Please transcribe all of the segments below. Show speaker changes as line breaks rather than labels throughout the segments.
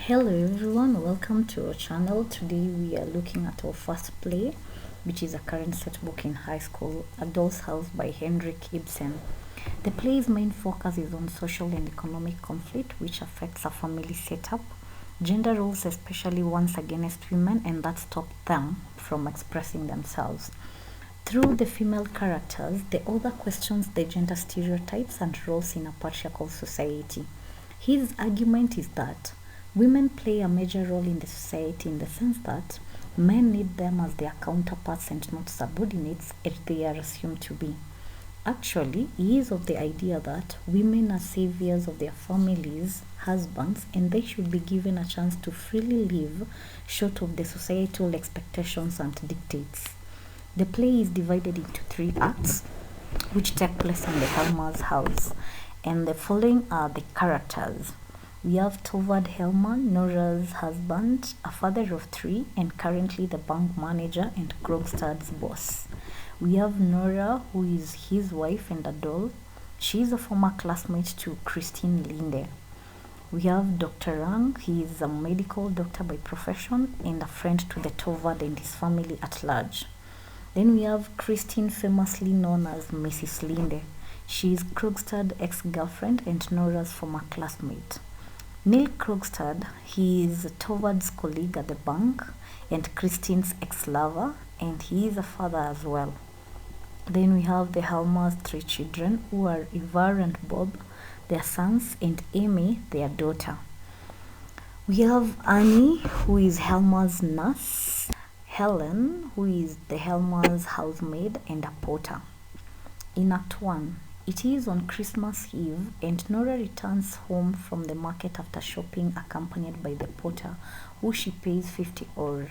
Hello everyone, welcome to our channel. Today we are looking at our first play, which is a current set book in high school, A Doll's House by Henrik Ibsen. The play's main focus is on social and economic conflict which affects a family setup, gender roles, especially ones against women, and that stop them from expressing themselves. Through the female characters, the author questions the gender stereotypes and roles in a patriarchal society. His argument is that women play a major role in the society in the sense that men need them as their counterparts and not subordinates as they are assumed to be. Actually, he is of the idea that women are saviors of their families, husbands, and they should be given a chance to freely live short of the societal expectations and dictates. The play is divided into three acts, which take place in the Helmer's house, and the following are the characters. We have Tovad Hellman, Nora's husband, a father of three, and currently the bank manager and Krogstad's boss. We have Nora, who is his wife and a doll. She is a former classmate to Christine Linde. We have Dr. Rang. He is a medical doctor by profession and a friend to the Tovad and his family at large. Then we have Christine, famously known as Mrs. Linde. She is Krogstad's ex-girlfriend and Nora's former classmate. Neil Krogstad, he is Tovard's colleague at the bank and Christine's ex-lover, and he is a father as well. Then we have the Helmer's three children, who are Ivar and Bob, their sons, and Amy, their daughter. We have Annie, who is Helmer's nurse, Helen, who is the Helmer's housemaid and a porter. In Act 1, it is on Christmas Eve, and Nora returns home from the market after shopping, accompanied by the porter, who she pays 50 or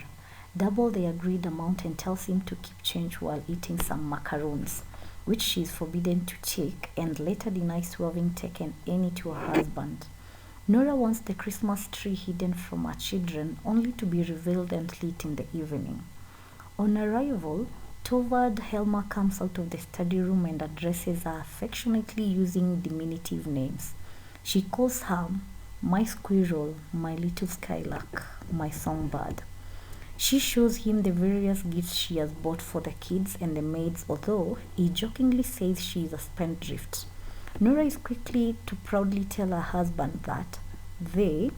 double the agreed amount, and tells him to keep change while eating some macaroons, which she is forbidden to take, and later denies to having taken any to her husband. Nora wants the Christmas tree hidden from her children, only to be revealed and lit in the evening. On arrival, Tovad Helmer comes out of the study room and addresses her affectionately using diminutive names. She calls her my squirrel, my little skylark, my songbird. She shows him the various gifts she has bought for the kids and the maids, although he jokingly says she is a spendthrift. Nora is quickly to proudly tell her husband that they,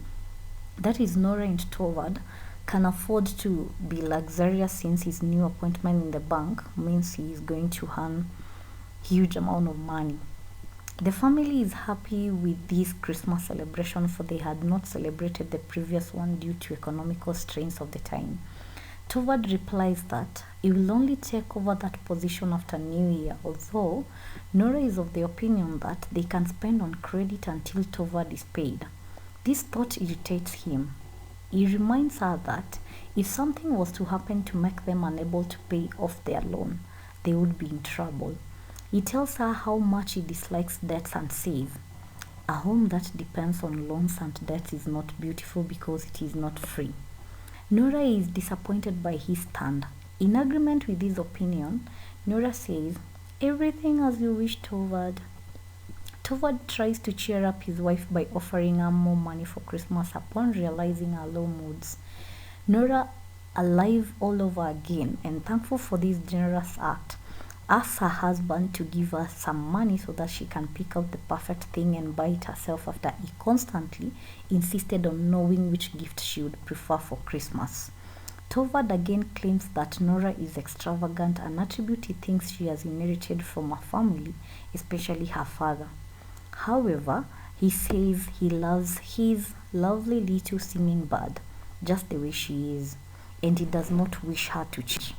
that is Nora and Tovad, can afford to be luxurious since his new appointment in the bank means he is going to earn huge amount of money. The family is happy with this Christmas celebration, for they had not celebrated the previous one due to economical strains of the time. Tovad replies that he will only take over that position after New Year, although Nora is of the opinion that they can spend on credit until Tovad is paid. This thought irritates him. He reminds her that if something was to happen to make them unable to pay off their loan, they would be in trouble. He tells her how much he dislikes debts and says, "A home that depends on loans and debts is not beautiful because it is not free." Nora is disappointed by his stand. In agreement with his opinion, Nora says, "Everything as you wish, Tovad." Tovad tries to cheer up his wife by offering her more money for Christmas upon realizing her low moods. Nora, alive all over again and thankful for this generous act, asks her husband to give her some money so that she can pick out the perfect thing and buy it herself, after he constantly insisted on knowing which gift she would prefer for Christmas. Tovad again claims that Nora is extravagant, an attribute he thinks she has inherited from her family, especially her father. However, he says he loves his lovely little singing bird just the way she is, and he does not wish her to change.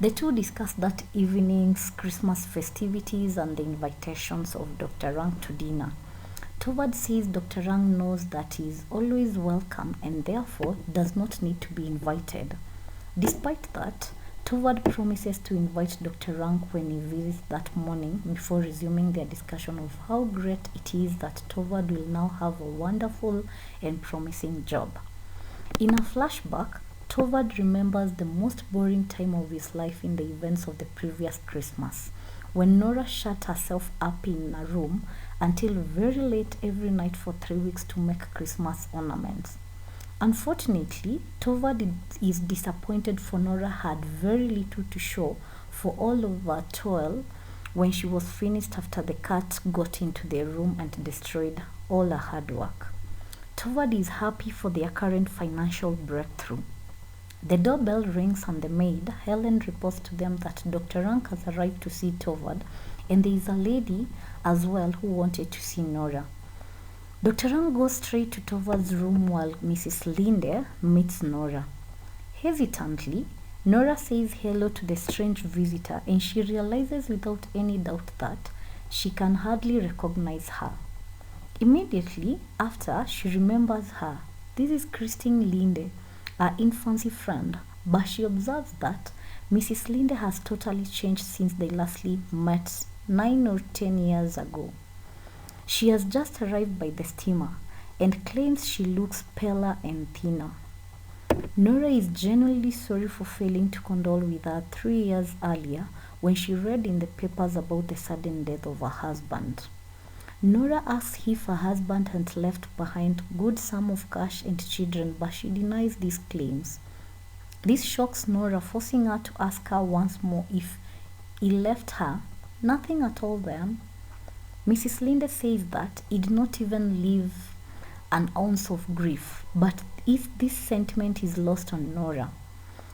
The two discuss that evening's Christmas festivities and the invitations of Dr. Rang to dinner. Tovad says Dr. Rang knows that he is always welcome and therefore does not need to be invited. Despite that, Tovad promises to invite Dr. Rang when he visits that morning, before resuming their discussion of how great it is that Tovad will now have a wonderful and promising job. In a flashback, Tovad remembers the most boring time of his life in the events of the previous Christmas, when Nora shut herself up in a room until very late every night for 3 weeks to make Christmas ornaments. Unfortunately, Torvald is disappointed for Nora had very little to show for all of her toil when she was finished after the cat got into the room and destroyed all her hard work. Torvald is happy for their current financial breakthrough. The doorbell rings and the maid, Helen, reports to them that Dr. Rank has arrived to see Torvald, and there is a lady as well who wanted to see Nora. Dr. Rank goes straight to Torvald's room while Mrs. Linde meets Nora. Hesitantly, Nora says hello to the strange visitor, and she realizes without any doubt that she can hardly recognize her. Immediately after, she remembers her. This is Christine Linde, her infancy friend, but she observes that Mrs. Linde has totally changed since they lastly met 9 or 10 years ago. She has just arrived by the steamer and claims she looks paler and thinner. Nora is genuinely sorry for failing to condole with her 3 years earlier when she read in the papers about the sudden death of her husband. Nora asks if her husband had left behind good sum of cash and children, but she denies these claims. This shocks Nora, forcing her to ask her once more if he left her nothing at all then. Mrs. Linde says that he did not even leave an ounce of grief, but if this sentiment is lost on Nora.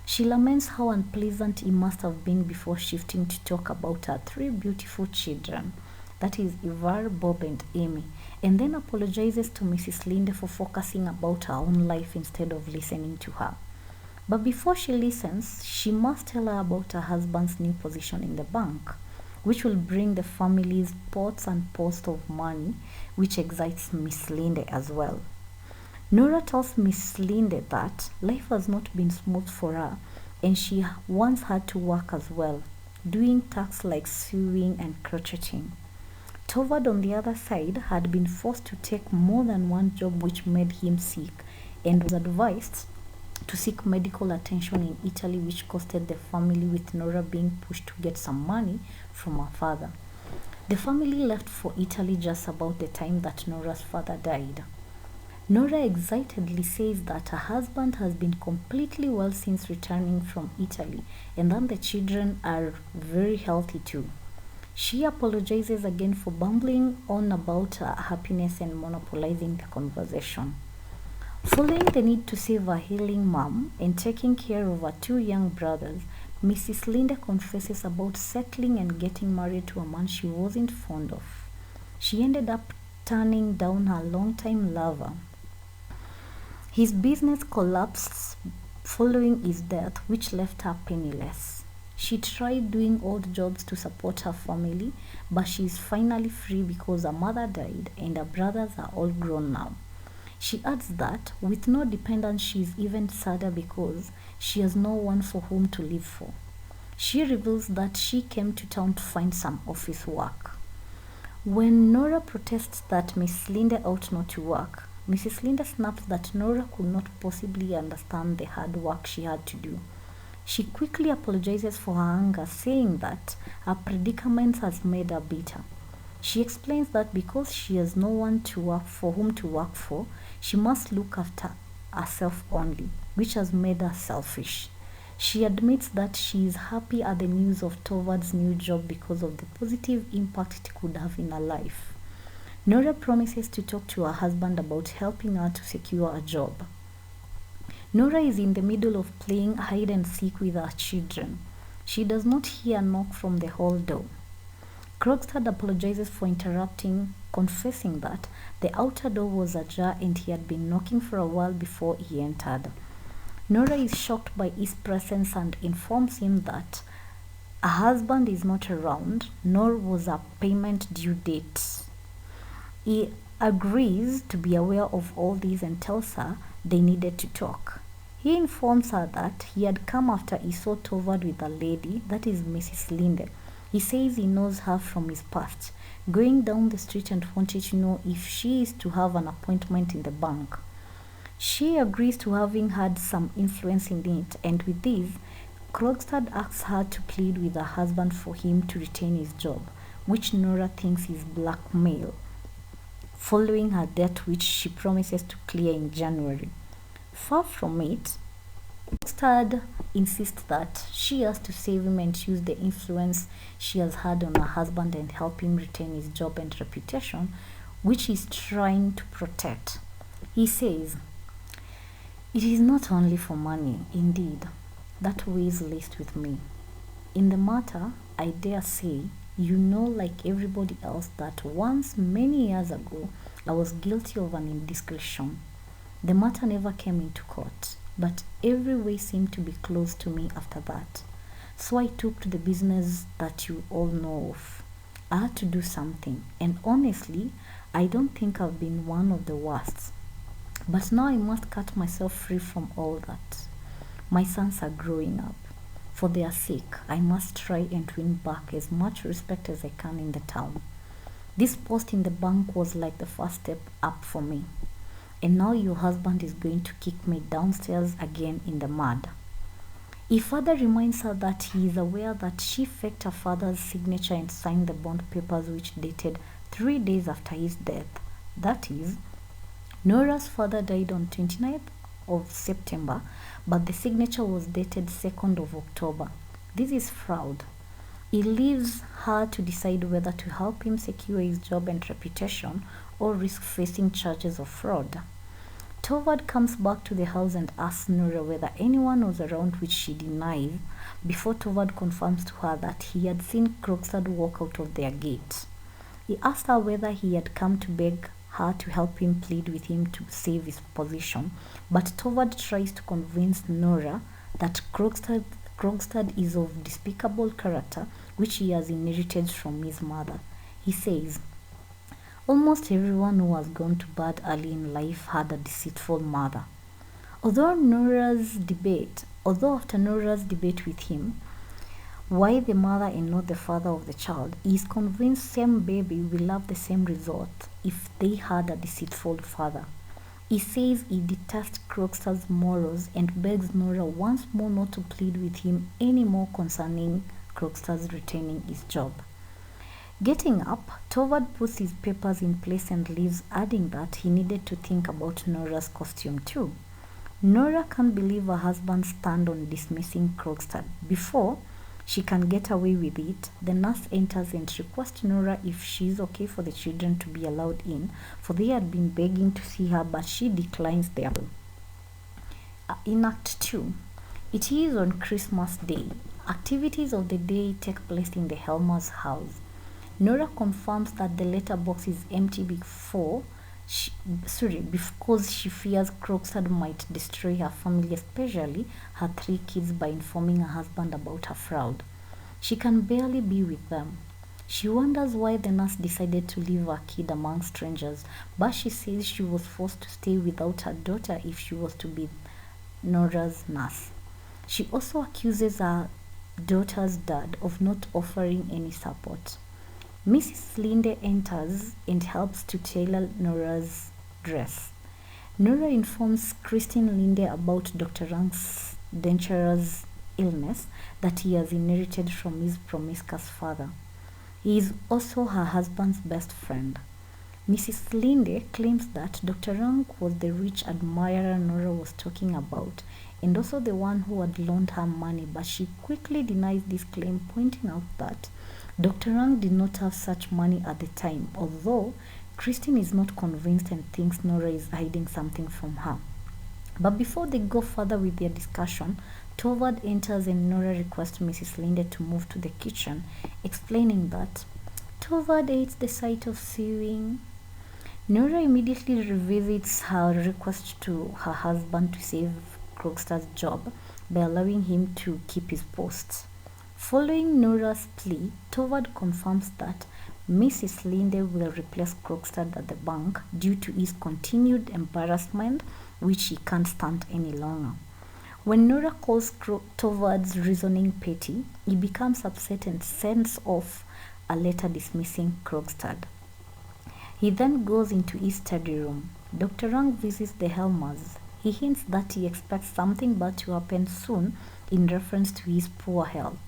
She laments how unpleasant it must have been before shifting to talk about her 3 beautiful children, that is Ivar, Bob and Amy, and then apologizes to Mrs. Linde for focusing about her own life instead of listening to her. But before she listens, she must tell her about her husband's new position in the bank, which will bring the family's pots and pots of money, which excites Miss Linde as well. Nora tells Miss Linde that life has not been smooth for her, and she once had to work as well, doing tasks like sewing and crocheting. Torvald, on the other side, had been forced to take more than one job, which made him sick, and was advised to seek medical attention in Italy, which costed the family, with Nora being pushed to get some money from her father. The family left for Italy just about the time that Nora's father died. Nora excitedly says that her husband has been completely well since returning from Italy, and that the children are very healthy too. She apologizes again for bumbling on about her happiness and monopolizing the conversation. Following the need to save her healing mom and taking care of her 2 young brothers, Mrs. Linde confesses about settling and getting married to a man she wasn't fond of. She ended up turning down her longtime lover. His business collapsed following his death, which left her penniless. She tried doing odd jobs to support her family, but she is finally free because her mother died and her brothers are all grown now. She adds that with no dependents, she is even sadder because she has no one for whom to live for. She reveals that she came to town to find some office work. When Nora protests that Miss Linde ought not to work, Mrs. Linde snaps that Nora could not possibly understand the hard work she had to do. She quickly apologizes for her anger, saying that her predicament has made her bitter. She explains that because she has no one to work for whom to work for, she must look after herself only, which has made her selfish. She admits that she is happy at the news of Torvald's new job because of the positive impact it could have in her life. Nora promises to talk to her husband about helping her to secure a job. Nora is in the middle of playing hide and seek with her children. She does not hear a knock from the hall door. Krogstad apologizes for interrupting, confessing that the outer door was ajar and he had been knocking for a while before he entered. Nora is shocked by his presence and informs him that her husband is not around, nor was a payment due date. He agrees to be aware of all this and tells her they needed to talk. He informs her that he had come after he saw Torvald with a lady, that is Mrs. Linde. He says he knows her from his past, going down the street and wanted to know if she is to have an appointment in the bank. She agrees to having had some influence in it, and with this, Krogstad asks her to plead with her husband for him to retain his job, which Nora thinks is blackmail, following her debt which she promises to clear in January. Far from it, Krogstad insists that she has to save him and use the influence she has had on her husband and help him retain his job and reputation, which he's trying to protect. He says, "It is not only for money, indeed, that weighs least with me. In the matter, I dare say, you know like everybody else that once, many years ago, I was guilty of an indiscretion. The matter never came into court, but every way seemed to be closed to me after that. So I took to the business that you all know of. I had to do something, and honestly, I don't think I've been one of the worst. But now I must cut myself free from all that. My sons are growing up. For their sake, I must try and win back as much respect as I can in the town. This post in the bank was like the first step up for me. And now your husband is going to kick me downstairs again in the mud." He further reminds her that he is aware that she faked her father's signature and signed the bond papers which dated 3 days after his death. That is, Nora's father died on 29th of September, but the signature was dated 2nd of October. This is fraud. It leaves her to decide whether to help him secure his job and reputation or risk facing charges of fraud. Torvald comes back to the house and asks Nora whether anyone was around, which she denies, before Torvald confirms to her that he had seen Krogstad walk out of their gate. He asked her whether he had come to beg her to help him plead with him to save his position, but Torvald tries to convince Nora that Krogstad is of despicable character, which he has inherited from his mother. He says, "Almost everyone who has gone to bad early in life had a deceitful mother." Although after Nora's debate with him, why the mother and not the father of the child, he is convinced same baby will have the same result if they had a deceitful father. He says he detests Krogstad's morals and begs Nora once more not to plead with him anymore concerning Krogstad's retaining his job. Getting up, Torvald puts his papers in place and leaves, adding that he needed to think about Nora's costume too. Nora can't believe her husband's stand on dismissing Krogstad. Before she can get away with it, the nurse enters and requests Nora if she's okay for the children to be allowed in, for they had been begging to see her, but she declines their appeal. In Act 2, it is on Christmas Day. Activities of the day take place in the Helmer's house. Nora confirms that the letterbox is empty because she fears Krogstad might destroy her family, especially her 3 kids, by informing her husband about her fraud. She can barely be with them. She wonders why the nurse decided to leave her kid among strangers, but she says she was forced to stay without her daughter if she was to be Nora's nurse. She also accuses her daughter's dad of not offering any support. Mrs. Linde enters and helps to tailor Nora's dress. Nora informs Christine Linde about Dr. Rank's dangerous illness that he has inherited from his promiscuous father. He is also her husband's best friend. Mrs. Linde claims that Dr. Rank was the rich admirer Nora was talking about and also the one who had loaned her money, but she quickly denies this claim, pointing out that Dr. Rank did not have such money at the time, although Christine is not convinced and thinks Nora is hiding something from her. But before they go further with their discussion, Torvald enters and Nora requests Mrs. Linde to move to the kitchen, explaining that Torvald hates the sight of sewing. Nora immediately revisits her request to her husband to save Krogstad's job by allowing him to keep his post. Following Nora's plea, Torvald confirms that Mrs. Linde will replace Krogstad at the bank due to his continued embarrassment, which he can't stand any longer. When Nora calls Torvald's reasoning petty, he becomes upset and sends off a letter dismissing Krogstad. He then goes into his study room. Dr. Rank visits the Helmers. He hints that he expects something bad to happen soon in reference to his poor health.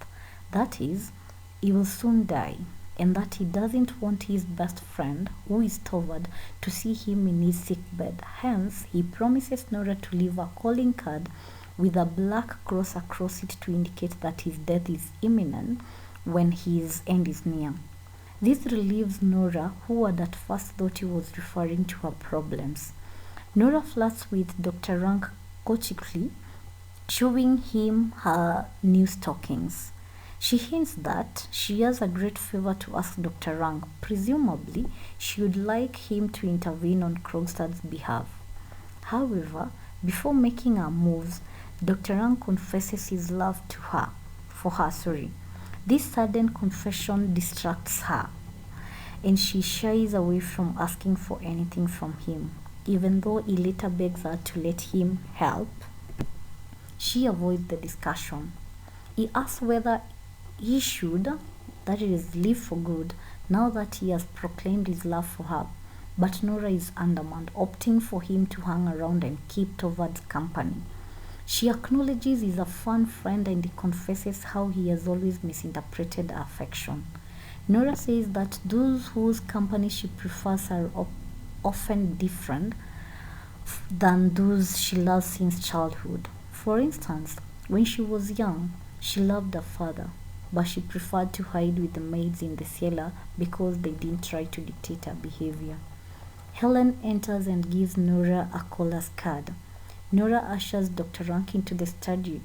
That is, he will soon die. and that he doesn't want his best friend, who is Torvald, to see him in his sick bed. Hence, he promises Nora to leave a calling card with a black cross across it to indicate that his death is imminent when his end is near. This relieves Nora, who had at first thought he was referring to her problems. Nora flirts with Dr. Rank coachically, showing him her new stockings. She hints that she has a great favor to ask Dr. Rank. Presumably, she would like him to intervene on Krogstad's behalf. However, before making her moves, Dr. Rank confesses his love for her. This sudden confession distracts her, and she shies away from asking for anything from him. Even though he later begs her to let him help, she avoids the discussion. He asks whether he should, that is, leave for good, now that he has proclaimed his love for her. But Nora is undermined, opting for him to hang around and keep Torvald's company. She acknowledges he's a fun friend and he confesses how he has always misinterpreted her affection. Nora says that those whose company she prefers are often different than those she loves since childhood. For instance, when she was young, she loved her father, but she preferred to hide with the maids in the cellar because they didn't try to dictate her behavior. Helen enters and gives Nora a caller's card. Nora ushers Dr. Rank into the study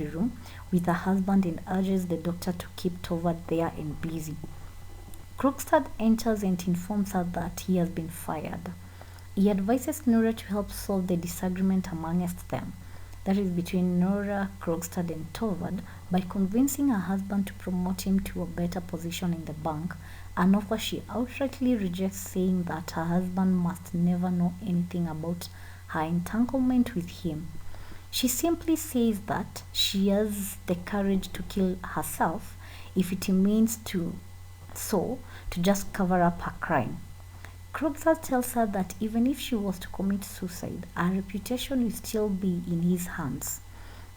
room with her husband and urges the doctor to keep Torvald there and busy. Krogstad enters and informs her that he has been fired. He advises Nora to help solve the disagreement amongst them, that is between Nora, Krogstad and Torvald, by convincing her husband to promote him to a better position in the bank, an offer she outrightly rejects, saying that her husband must never know anything about her entanglement with him. She simply says that she has the courage to kill herself if it means to just cover up her crime. Krogstad tells her that even if she was to commit suicide, her reputation will still be in his hands.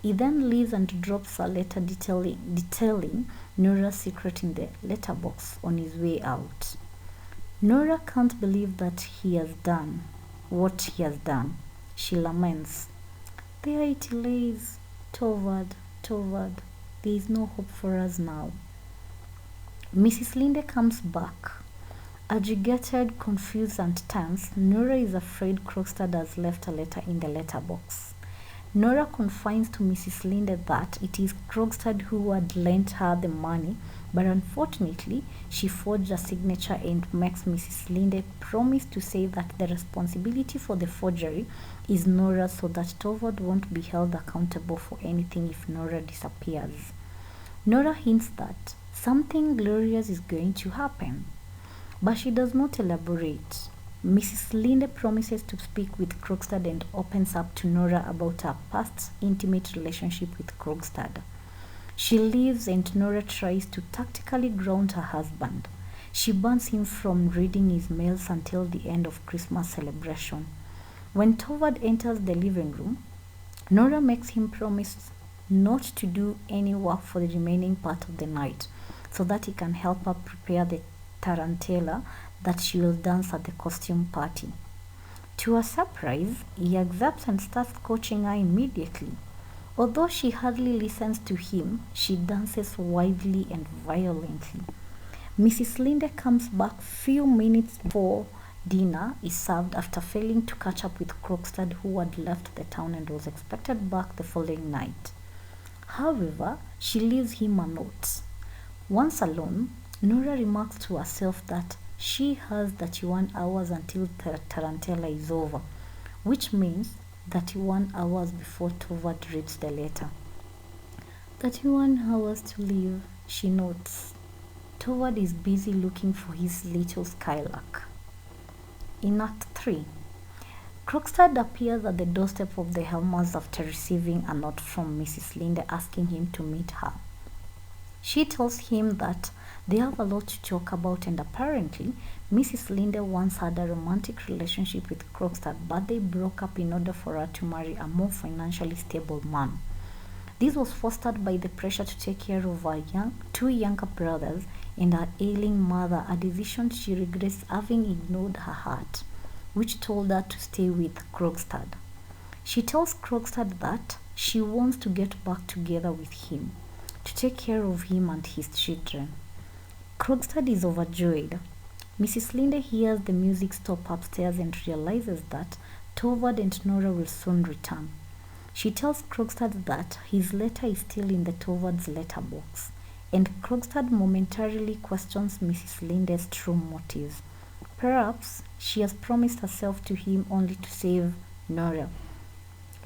He then leaves and drops a letter detailing Nora's secret in the letterbox on his way out. Nora can't believe that he has done what he has done. She laments, "There it lays, Torvald, there is no hope for us now." Mrs. Linde comes back. Agitated, confused and tense, Nora is afraid Krogstad has left a letter in the letterbox. Nora confides to Mrs. Linde that it is Krogstad who had lent her the money, but unfortunately she forged a signature and makes Mrs. Linde promise to say that the responsibility for the forgery is Nora's, so that Torvald won't be held accountable for anything if Nora disappears. Nora hints that something glorious is going to happen, but she does not elaborate. Mrs. Linde promises to speak with Krogstad and opens up to Nora about her past intimate relationship with Krogstad. She leaves and Nora tries to tactically ground her husband. She bans him from reading his mails until the end of Christmas celebration. When Torvald enters the living room, Nora makes him promise not to do any work for the remaining part of the night, so that he can help her prepare the tarantella that she will dance at the costume party. To her surprise, he accepts and starts coaching her immediately. Although she hardly listens to him, she dances wildly and violently. Mrs. Linde comes back few minutes before dinner is served after failing to catch up with Krogstad, who had left the town and was expected back the following night. However, she leaves him a note. Once alone, Nora remarks to herself that she has 31 hours until the tarantella is over, which means 31 hours before Torvald reads the letter. 31 hours to live, she notes. Torvald is busy looking for his little skylark. In Act 3, Krogstad appears at the doorstep of the Helmers after receiving a note from Mrs. Linde asking him to meet her. She tells him that they have a lot to talk about, and apparently Mrs. Linde once had a romantic relationship with Krogstad, but they broke up in order for her to marry a more financially stable man. This was fostered by the pressure to take care of her two younger brothers and her ailing mother, a decision she regrets having ignored her heart, which told her to stay with Krogstad. She tells Krogstad that she wants to get back together with him, to take care of him and his children. Krogstad is overjoyed. Mrs. Linde hears the music stop upstairs and realizes that Torvald and Nora will soon return. She tells Krogstad that his letter is still in the Torvald's letterbox, and Krogstad momentarily questions Mrs. Linde's true motives. Perhaps she has promised herself to him only to save Nora.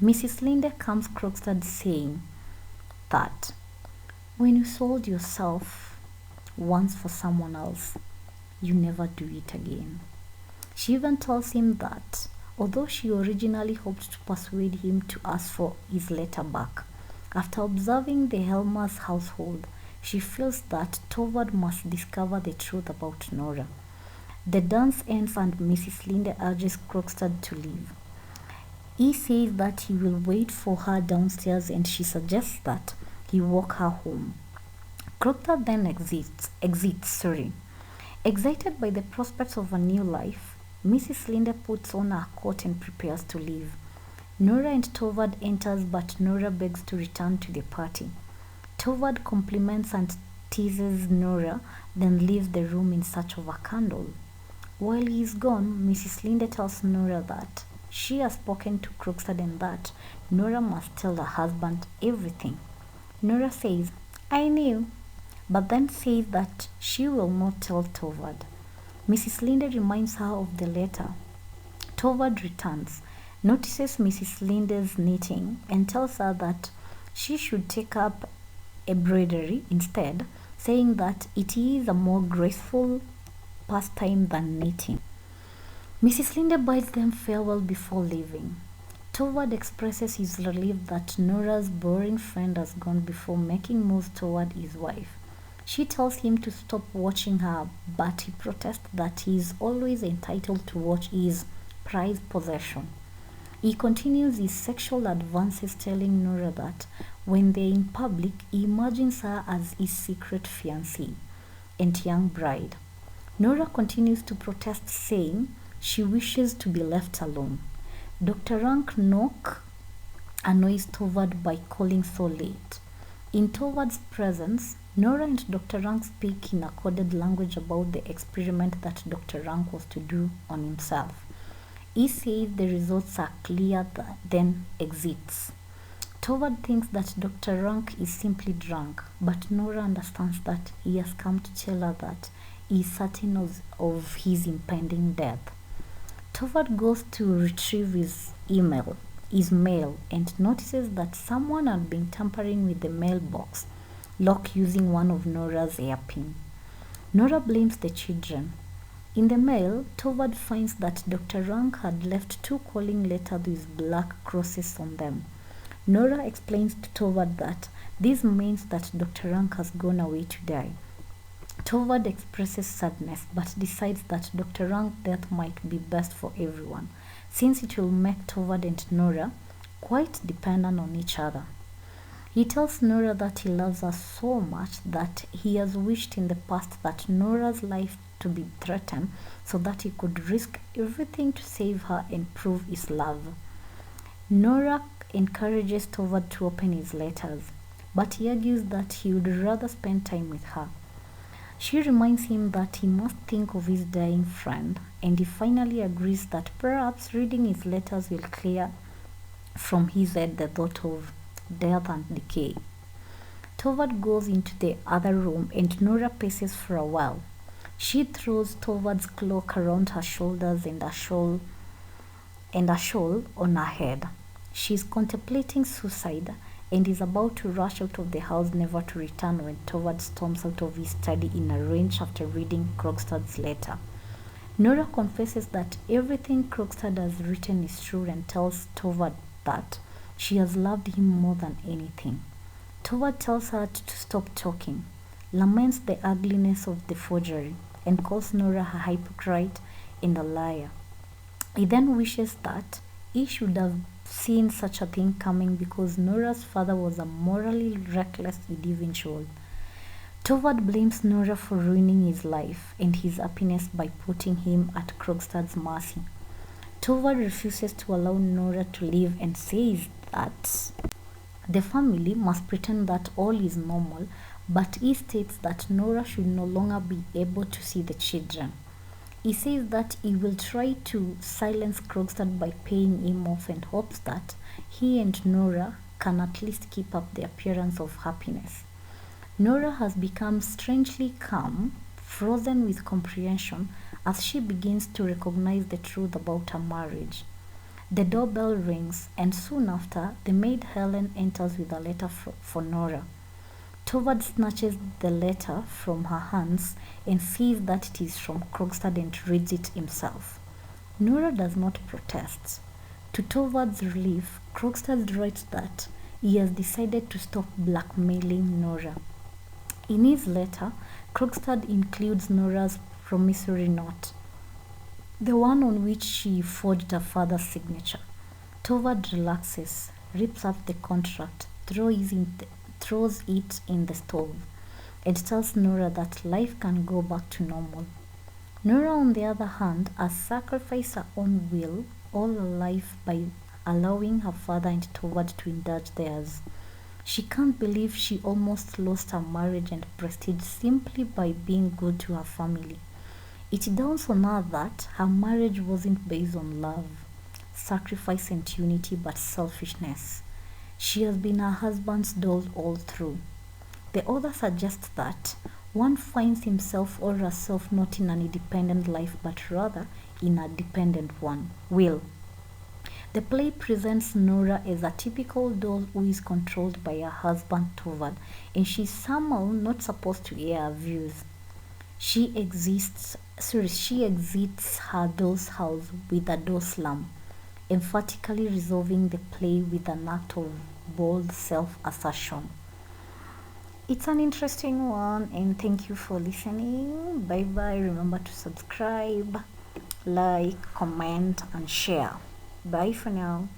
Mrs. Linde calms Krogstad, saying that when you sold yourself once for someone else, you never do it again. She even tells him that although she originally hoped to persuade him to ask for his letter back, after observing the Helmer's household, she feels that Torvald must discover the truth about Nora. The dance ends and Mrs. Linde urges Krogstad to leave. He says that he will wait for her downstairs and she suggests that he walk her home. Krogstad then exits. Excited by the prospects of a new life, Mrs. Linde puts on her coat and prepares to leave. Nora and Torvald enters, but Nora begs to return to the party. Torvald compliments and teases Nora, then leaves the room in search of a candle. While he is gone, Mrs. Linde tells Nora that she has spoken to Krogstad and that Nora must tell her husband everything. Nora says, "I knew," but then says that she will not tell Torvald. Mrs. Linde reminds her of the letter. Torvald returns, notices Mrs. Linde's knitting, and tells her that she should take up embroidery instead, saying that it is a more graceful pastime than knitting. Mrs. Linde bids them farewell before leaving. Torvald expresses his relief that Nora's boring friend has gone before making moves toward his wife. She tells him to stop watching her, but he protests that he is always entitled to watch his prized possession. He continues his sexual advances, telling Nora that when they're in public, he imagines her as his secret fiancée and young bride. Nora continues to protest, saying she wishes to be left alone. Dr. Rank Knock annoys Torvald by calling so late. In Torvald's presence, Nora and Dr. Rank speak in a coded language about the experiment that Dr. Rank was to do on himself. He says the results are clear, then exits. Torvald thinks that Dr. Rank is simply drunk, but Nora understands that he has come to tell her that he is certain of his impending death. Torvald goes to retrieve his mail, and notices that someone had been tampering with the mailbox lock using one of Nora's hairpin. Nora blames the children. In the mail, Torvald finds that Dr. Rank had left 2 calling letters with black crosses on them. Nora explains to Torvald that this means that Dr. Rank has gone away to die. Torvald expresses sadness, but decides that Dr. Rank's death might be best for everyone, since it will make Torvald and Nora quite dependent on each other. He tells Nora that he loves her so much that he has wished in the past that Nora's life to be threatened so that he could risk everything to save her and prove his love. Nora encourages Torvald to open his letters, but he argues that he would rather spend time with her. She reminds him that he must think of his dying friend, and he finally agrees that perhaps reading his letters will clear from his head the thought of death and decay. Torvald goes into the other room and Nora paces for a while. She throws Torvald's cloak around her shoulders and a shawl on her head. She is contemplating suicide and is about to rush out of the house, never to return, when Torvald storms out of his study in a rage after reading Krogstad's letter. Nora confesses that everything Krogstad has written is true and tells Torvald that she has loved him more than anything. Torvald tells her to stop talking, laments the ugliness of the forgery, and calls Nora a hypocrite and a liar. He then wishes that he should have seen such a thing coming because Nora's father was a morally reckless individual. Toward blames Nora for ruining his life and his happiness by putting him at Krogstad's mercy. Toward refuses to allow Nora to live and says that the family must pretend that all is normal, but he states that Nora should no longer be able to see the children. He says that he will try to silence Krogstad by paying him off and hopes that he and Nora can at least keep up the appearance of happiness. Nora has become strangely calm, frozen with comprehension as she begins to recognize the truth about her marriage. The doorbell rings, and soon after, the maid Helen enters with a letter for Nora. Toward snatches the letter from her hands and sees that it is from Krogstad and reads it himself. Nora does not protest. To Toward's relief, Krogstad writes that he has decided to stop blackmailing Nora. In his letter, Krogstad includes Nora's promissory note, the one on which she forged her father's signature. Toward relaxes, rips up the contract, throws it in the stove, and tells Nora that life can go back to normal. Nora, on the other hand, has sacrificed her own will all her life by allowing her father and Toward to indulge theirs. She can't believe she almost lost her marriage and prestige simply by being good to her family. It dawns on her that her marriage wasn't based on love, sacrifice, and unity, but selfishness. She has been her husband's doll all through. The author suggests that one finds himself or herself not in an independent life, but rather in a dependent one. Will. The play presents Nora as a typical doll who is controlled by her husband Toward, and she's somehow not supposed to air her views. She exits her doll's house with a door slam, emphatically resolving the play with an act of bold self-assertion. It's an interesting one, and thank you for listening. Bye bye. Remember to subscribe, like, comment, and share. Bye for now.